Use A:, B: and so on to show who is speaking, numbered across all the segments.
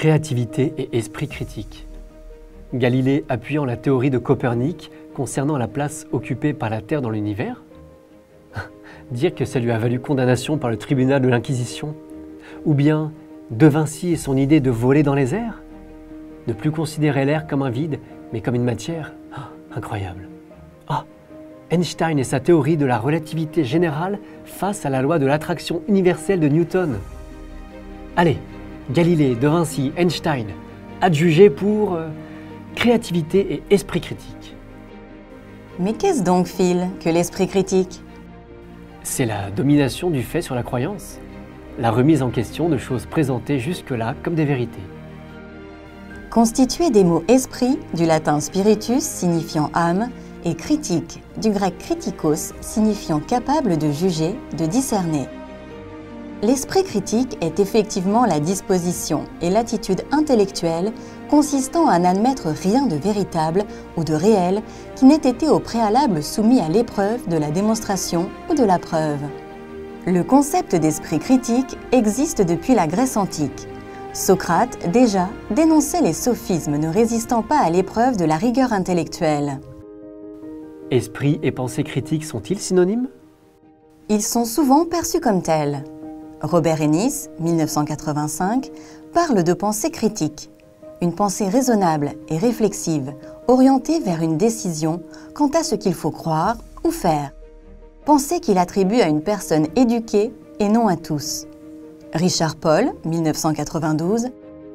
A: Créativité et esprit critique. Galilée appuyant la théorie de Copernic concernant la place occupée par la Terre dans l'univers? Dire que ça lui a valu condamnation par le tribunal de l'Inquisition? Ou bien De Vinci et son idée de voler dans les airs? Ne plus considérer l'air comme un vide, mais comme une matière? Incroyable. Einstein et sa théorie de la relativité générale face à la loi de l'attraction universelle de Newton. Allez, Galilée, De Vinci, Einstein, adjugés pour créativité et esprit critique.
B: Mais qu'est-ce donc, Phil, que l'esprit critique?
A: C'est la domination du fait sur la croyance, la remise en question de choses présentées jusque-là comme des vérités.
B: Constitué des mots esprit, du latin spiritus signifiant âme, et critique, du grec kritikos signifiant capable de juger, de discerner. L'esprit critique est effectivement la disposition et l'attitude intellectuelle consistant à n'admettre rien de véritable ou de réel qui n'ait été au préalable soumis à l'épreuve de la démonstration ou de la preuve. Le concept d'esprit critique existe depuis la Grèce antique. Socrate, déjà, dénonçait les sophismes ne résistant pas à l'épreuve de la rigueur intellectuelle.
A: Esprit et pensée critique sont-ils synonymes?
B: Ils sont souvent perçus comme tels. Robert Ennis, 1985, parle de pensée critique, une pensée raisonnable et réflexive, orientée vers une décision quant à ce qu'il faut croire ou faire. Pensée qu'il attribue à une personne éduquée et non à tous. Richard Paul, 1992,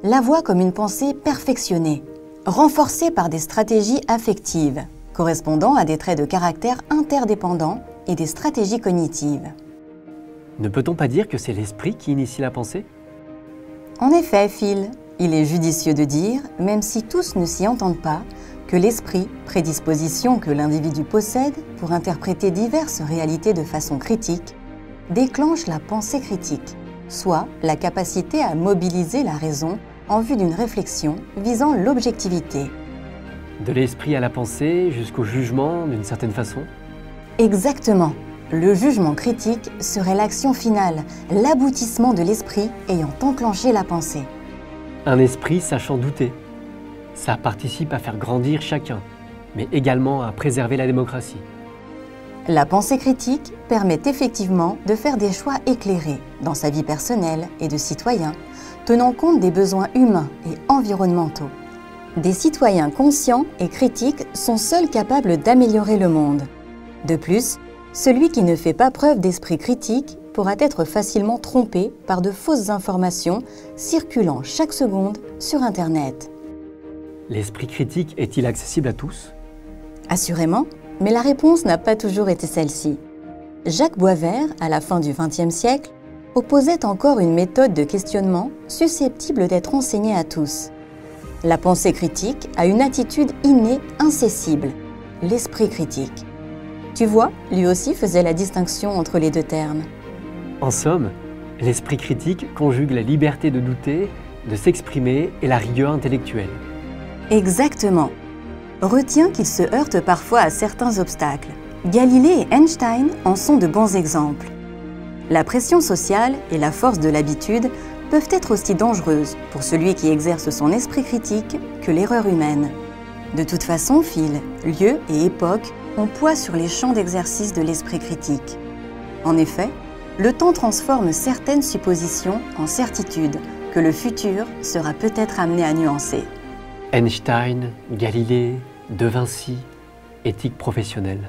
B: la voit comme une pensée perfectionnée, renforcée par des stratégies affectives, correspondant à des traits de caractère interdépendants et des stratégies cognitives.
A: Ne peut-on pas dire que c'est l'esprit qui initie la pensée?
B: En effet, Phil, il est judicieux de dire, même si tous ne s'y entendent pas, que l'esprit, prédisposition que l'individu possède pour interpréter diverses réalités de façon critique, déclenche la pensée critique, soit la capacité à mobiliser la raison en vue d'une réflexion visant l'objectivité.
A: De l'esprit à la pensée jusqu'au jugement d'une certaine façon?
B: Exactement. Le jugement critique serait l'action finale, l'aboutissement de l'esprit ayant enclenché la pensée.
A: Un esprit sachant douter. Ça participe à faire grandir chacun, mais également à préserver la démocratie.
B: La pensée critique permet effectivement de faire des choix éclairés dans sa vie personnelle et de citoyen, tenant compte des besoins humains et environnementaux. Des citoyens conscients et critiques sont seuls capables d'améliorer le monde. De plus, celui qui ne fait pas preuve d'esprit critique pourra être facilement trompé par de fausses informations circulant chaque seconde sur Internet.
A: L'esprit critique est-il accessible à tous?
B: Assurément, mais la réponse n'a pas toujours été celle-ci. Jacques Boisvert, à la fin du XXe siècle, opposait encore une méthode de questionnement susceptible d'être enseignée à tous. La pensée critique a une attitude innée incessible, l'esprit critique. Tu vois, lui aussi faisait la distinction entre les deux termes.
A: En somme, l'esprit critique conjugue la liberté de douter, de s'exprimer et la rigueur intellectuelle.
B: Exactement. Retiens qu'il se heurte parfois à certains obstacles. Galilée et Einstein en sont de bons exemples. La pression sociale et la force de l'habitude peuvent être aussi dangereuses pour celui qui exerce son esprit critique que l'erreur humaine. De toute façon, Phil, lieu et époque ont poids sur les champs d'exercice de l'esprit critique. En effet, le temps transforme certaines suppositions en certitudes que le futur sera peut-être amené à nuancer.
A: Einstein, Galilée, De Vinci, éthique professionnelle.